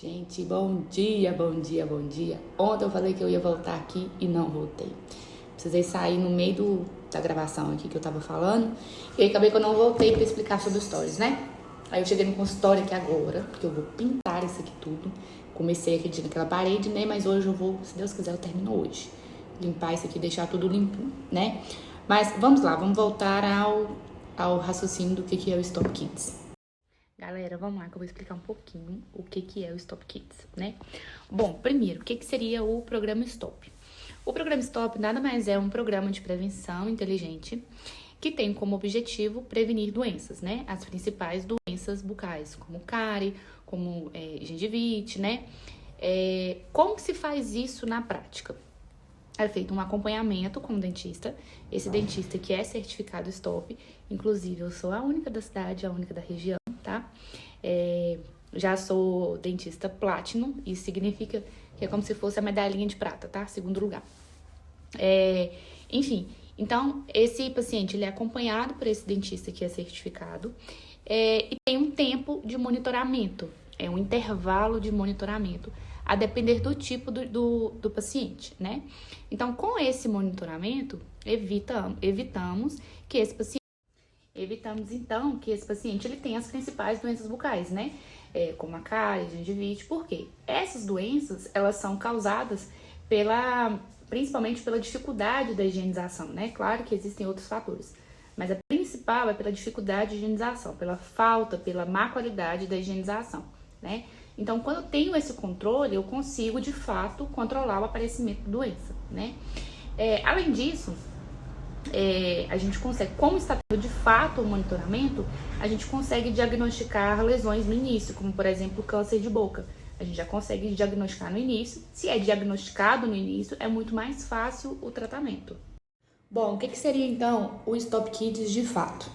Gente, bom dia, bom dia, bom dia. Ontem eu falei que eu ia voltar aqui e não voltei. Precisei sair no meio da gravação aqui que eu tava falando. E aí acabei que eu não voltei pra explicar sobre os stories, né? Aí eu cheguei no consultório aqui agora, porque eu vou pintar isso aqui tudo. Comecei aqui naquela parede, né? Mas hoje eu vou, se Deus quiser, eu termino hoje. Limpar isso aqui, deixar tudo limpo, né? Mas vamos lá, vamos voltar ao raciocínio do que é o Stop Kids. Galera, vamos lá que eu vou explicar um pouquinho o que é o Stop Kids, né? Bom, primeiro, o que seria o programa Stop? O programa Stop nada mais é um programa de prevenção inteligente que tem como objetivo prevenir doenças, né? As principais doenças bucais, como cárie, como gengivite, né? Como que se faz isso na prática? É feito um acompanhamento com o dentista, esse dentista que é certificado Stop, inclusive eu sou a única da cidade, a única da região, tá? Já sou dentista Platinum, isso significa que é como se fosse a medalhinha de prata, tá? Segundo lugar. Enfim, então esse paciente ele é acompanhado por esse dentista que é certificado e tem um tempo de monitoramento, um intervalo de monitoramento, a depender do tipo do paciente, né? Então, com esse monitoramento, evitamos que esse paciente ele tenha as principais doenças bucais, né? Como a cárie, gengivite. Por quê? Essas doenças, elas são causadas principalmente pela dificuldade da higienização, né? Claro que existem outros fatores, mas a principal é pela dificuldade de higienização, pela má qualidade da higienização, né? Então, quando eu tenho esse controle, eu consigo, de fato, controlar o aparecimento da doença, né? Além disso, a gente consegue, como está tendo de fato o monitoramento, a gente consegue diagnosticar lesões no início, como, por exemplo, câncer de boca. A gente já consegue diagnosticar no início. Se é diagnosticado no início, é muito mais fácil o tratamento. Bom, o que seria, então, o Stop Kids de fato?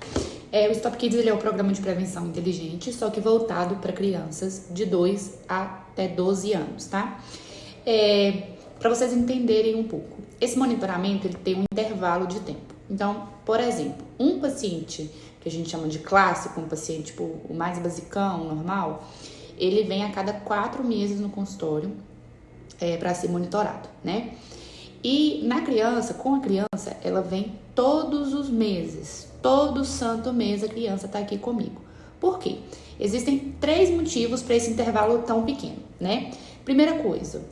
O Stop Kids ele é um programa de prevenção inteligente, só que voltado para crianças de 2 até 12 anos, tá? Para vocês entenderem um pouco, esse monitoramento ele tem um intervalo de tempo. Então, por exemplo, um paciente que a gente chama de clássico, um paciente tipo o mais basicão, normal, ele vem a cada 4 meses no consultório para ser monitorado, né? E com a criança, ela vem todos os meses, todo santo mês a criança tá aqui comigo. Por quê? Existem 3 motivos para esse intervalo tão pequeno, né? Primeira coisa,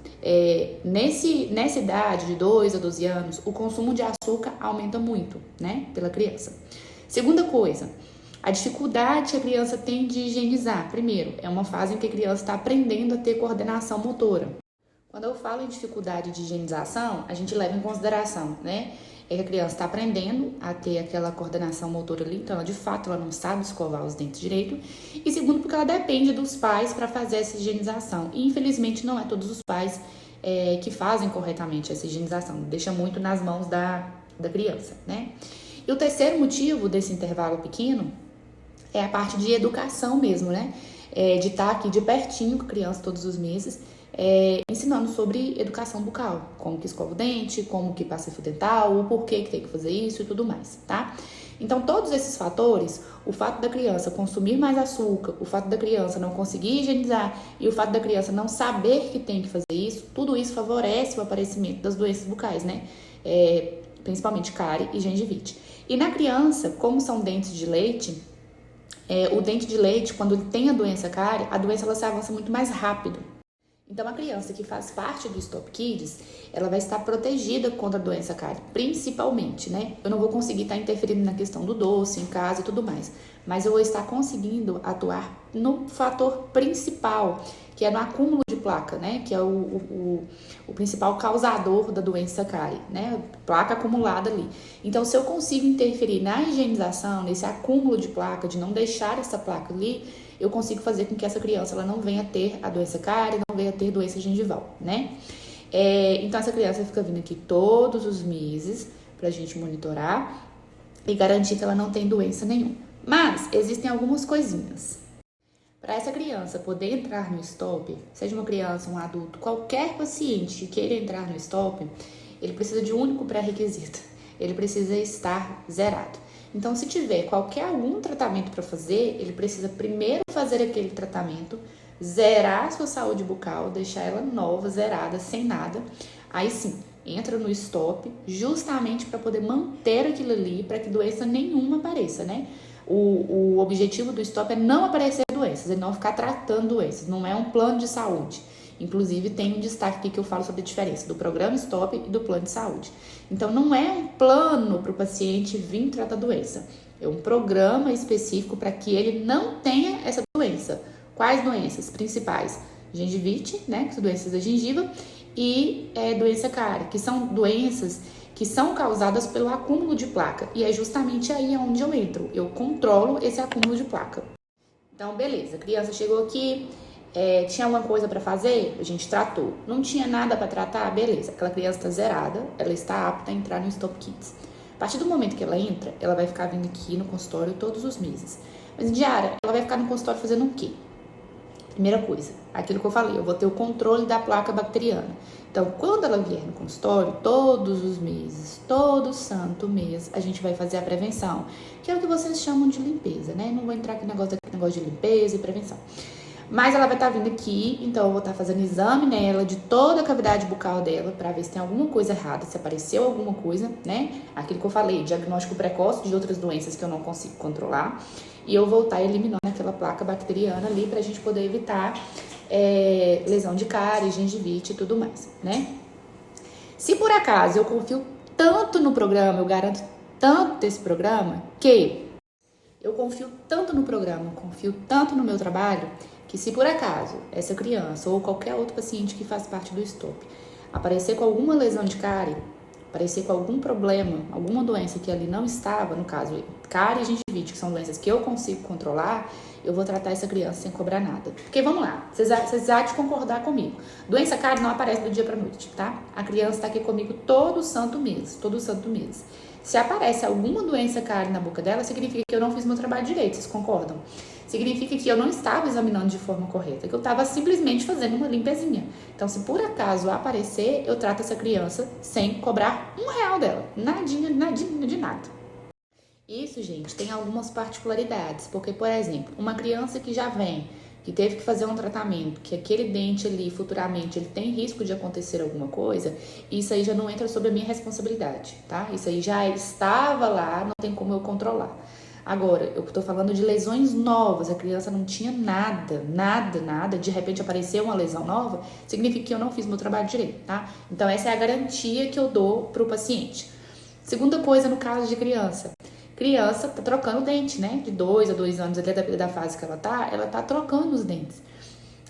nessa idade de 2 a 12 anos, o consumo de açúcar aumenta muito, né, pela criança. Segunda coisa, a dificuldade que a criança tem de higienizar. Primeiro, é uma fase em que a criança está aprendendo a ter coordenação motora. Quando eu falo em dificuldade de higienização, a gente leva em consideração, né? Que a criança está aprendendo a ter aquela coordenação motora ali, então ela de fato ela não sabe escovar os dentes direito. E segundo, porque ela depende dos pais para fazer essa higienização. E infelizmente não é todos os pais que fazem corretamente essa higienização, deixa muito nas mãos da criança, né? E o terceiro motivo desse intervalo pequeno é a parte de educação mesmo, né? De estar aqui de pertinho com a criança todos os meses, ensinando sobre educação bucal, como que escova o dente, como que passa fio dental, o porquê que tem que fazer isso e tudo mais, tá? Então, todos esses fatores, o fato da criança consumir mais açúcar, o fato da criança não conseguir higienizar e o fato da criança não saber que tem que fazer isso, tudo isso favorece o aparecimento das doenças bucais, né? Principalmente cárie e gengivite. E na criança, como são dentes de leite, o dente de leite, quando ele tem a doença cárie, a doença ela se avança muito mais rápido. Então, a criança que faz parte do Stop Kids, ela vai estar protegida contra a doença cárie, principalmente, né? Eu não vou conseguir estar interferindo na questão do doce, em casa e tudo mais, mas eu vou estar conseguindo atuar no fator principal, que é no acúmulo de placa, né? Que é o principal causador da doença cárie, né? Placa acumulada ali. Então, se eu consigo interferir na higienização, nesse acúmulo de placa, de não deixar essa placa ali, eu consigo fazer com que essa criança ela não venha ter a doença cárie, não venha ter doença gengival, né? Então, essa criança fica vindo aqui todos os meses pra gente monitorar e garantir que ela não tem doença nenhuma. Mas, existem algumas coisinhas. Para essa criança poder entrar no Stop, seja uma criança, um adulto, qualquer paciente que queira entrar no Stop, ele precisa de um único pré-requisito. Ele precisa estar zerado. Então, se tiver algum tratamento para fazer, ele precisa primeiro fazer aquele tratamento zerar a sua saúde bucal, deixar ela nova, zerada, sem nada. Aí sim, entra no stop, justamente para poder manter aquilo ali, para que doença nenhuma apareça, né? O objetivo do stop é não aparecer doenças, é não ficar tratando doenças, não é um plano de saúde. Inclusive, tem um destaque aqui que eu falo sobre a diferença do programa stop e do plano de saúde. Então, não é um plano para o paciente vir tratar doença, é um programa específico para que ele não tenha essa doença. Quais doenças principais? Gengivite, né, que são doenças da gengiva, e doença cárie, que são doenças que são causadas pelo acúmulo de placa. E é justamente aí onde eu entro. Eu controlo esse acúmulo de placa. Então, beleza. A criança chegou aqui, tinha alguma coisa para fazer? A gente tratou. Não tinha nada para tratar? Beleza. Aquela criança está zerada, ela está apta a entrar no Stop Kids. A partir do momento que ela entra, ela vai ficar vindo aqui no consultório todos os meses. Mas, Diara, ela vai ficar no consultório fazendo o quê? Primeira coisa, aquilo que eu falei, eu vou ter o controle da placa bacteriana. Então, quando ela vier no consultório, todos os meses, todo santo mês, a gente vai fazer a prevenção, que é o que vocês chamam de limpeza, né? Não vou entrar aqui no negócio de limpeza e prevenção. Mas ela vai estar vindo aqui, então eu vou estar fazendo exame nela de toda a cavidade bucal dela para ver se tem alguma coisa errada, se apareceu alguma coisa, né? Aquilo que eu falei, diagnóstico precoce de outras doenças que eu não consigo controlar. E eu vou estar eliminando aquela placa bacteriana ali para a gente poder evitar lesão de cárie, gengivite e tudo mais, né? Se por acaso eu confio tanto no programa, eu garanto tanto desse programa, que eu confio tanto no programa, confio tanto no meu trabalho, que se por acaso essa criança ou qualquer outro paciente que faz parte do STOP aparecer com alguma lesão de cárie, aparecer com algum problema, alguma doença que ali não estava, no caso, cárie e gengivite, que são doenças que eu consigo controlar, eu vou tratar essa criança sem cobrar nada. Porque vamos lá, vocês há de concordar comigo. Doença cárie não aparece do dia pra noite, tá? A criança tá aqui comigo todo santo mês, todo santo mês. Se aparece alguma doença cárie na boca dela, significa que eu não fiz meu trabalho direito, vocês concordam? Significa que eu não estava examinando de forma correta, que eu estava simplesmente fazendo uma limpezinha. Então, se por acaso aparecer, eu trato essa criança sem cobrar R$1 dela. Nadinha de nada. Isso, gente, tem algumas particularidades, porque, por exemplo, uma criança que já vem, que teve que fazer um tratamento, que aquele dente ali, futuramente, ele tem risco de acontecer alguma coisa, isso aí já não entra sob a minha responsabilidade, tá? Isso aí já estava lá, não tem como eu controlar. Agora, eu tô falando de lesões novas, a criança não tinha nada, de repente apareceu uma lesão nova, significa que eu não fiz meu trabalho direito, tá? Então, essa é a garantia que eu dou pro paciente. Segunda coisa, no caso de criança tá trocando o dente, né? De 2 a 2 anos, até da fase que ela tá trocando os dentes.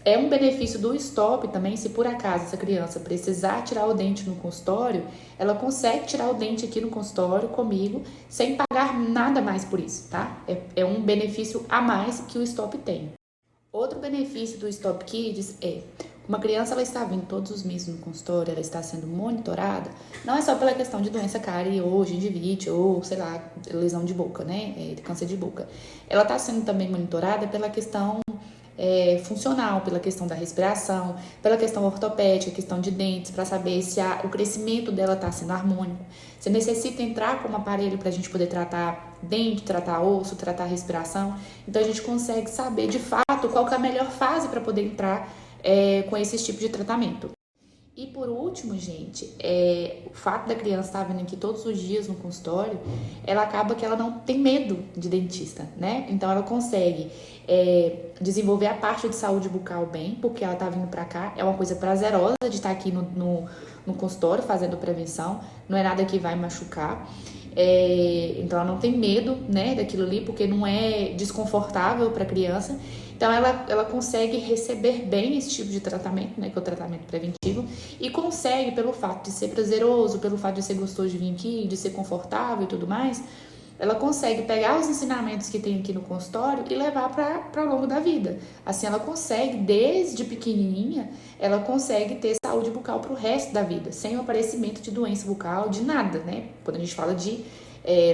É um benefício do stop também, se por acaso essa criança precisar tirar o dente no consultório, ela consegue tirar o dente aqui no consultório comigo, sem pagar nada mais por isso, tá? É um benefício a mais que o stop tem. Outro benefício do Stop Kids é, uma criança ela está vindo todos os meses no consultório, ela está sendo monitorada, não é só pela questão de doença cárie ou gengivite ou, sei lá, lesão de boca, né, câncer de boca. Ela está sendo também monitorada pela questão funcional, pela questão da respiração, pela questão ortopédica, questão de dentes, para saber se o crescimento dela está sendo harmônico. Você necessita entrar com um aparelho para a gente poder tratar dente, tratar osso, tratar respiração. Então a gente consegue saber de fato qual que é a melhor fase para poder entrar com esse tipo de tratamento. E por último, gente, o fato da criança estar vindo aqui todos os dias no consultório, ela acaba que ela não tem medo de dentista, né? Então ela consegue desenvolver a parte de saúde bucal bem, porque ela tá vindo pra cá, é uma coisa prazerosa de estar aqui no consultório fazendo prevenção, não é nada que vai machucar. Então ela não tem medo, né, daquilo ali, porque não é desconfortável para a criança. Então ela consegue receber bem esse tipo de tratamento, né, que é o tratamento preventivo, e consegue, pelo fato de ser prazeroso, pelo fato de ser gostoso de vir aqui, de ser confortável e tudo mais, ela consegue pegar os ensinamentos que tem aqui no consultório e levar para o longo da vida. Assim, ela consegue, desde pequenininha, ela consegue ter saúde bucal para o resto da vida, sem o aparecimento de doença bucal, de nada, né? Quando a gente fala de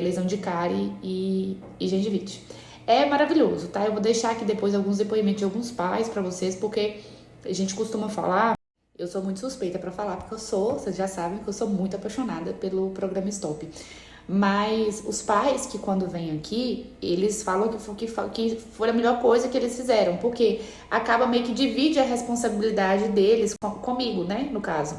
lesão de cárie e gengivite. É maravilhoso, tá? Eu vou deixar aqui depois alguns depoimentos de alguns pais para vocês, porque a gente costuma falar, eu sou muito suspeita para falar, porque vocês já sabem que eu sou muito apaixonada pelo programa Stop. Mas os pais que quando vêm aqui, eles falam que foi a melhor coisa que eles fizeram, porque acaba meio que divide a responsabilidade deles comigo, né, no caso.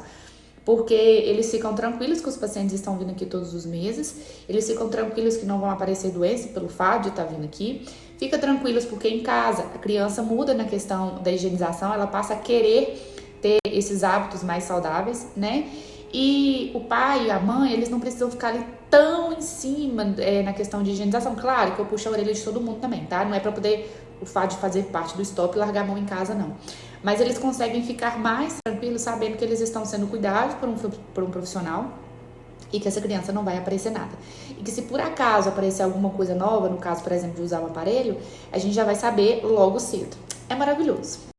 Porque eles ficam tranquilos que os pacientes estão vindo aqui todos os meses, eles ficam tranquilos que não vão aparecer doença pelo fato de estar vindo aqui, fica tranquilos porque em casa a criança muda na questão da higienização, ela passa a querer ter esses hábitos mais saudáveis, né? E o pai e a mãe, eles não precisam ficar ali tão em cima na questão de higienização. Claro que eu puxo a orelha de todo mundo também, tá? Não é pra poder o fato de fazer parte do stop e largar a mão em casa, não. Mas eles conseguem ficar mais tranquilos sabendo que eles estão sendo cuidados por um profissional e que essa criança não vai aparecer nada. E que se por acaso aparecer alguma coisa nova, no caso, por exemplo, de usar um aparelho, a gente já vai saber logo cedo. É maravilhoso.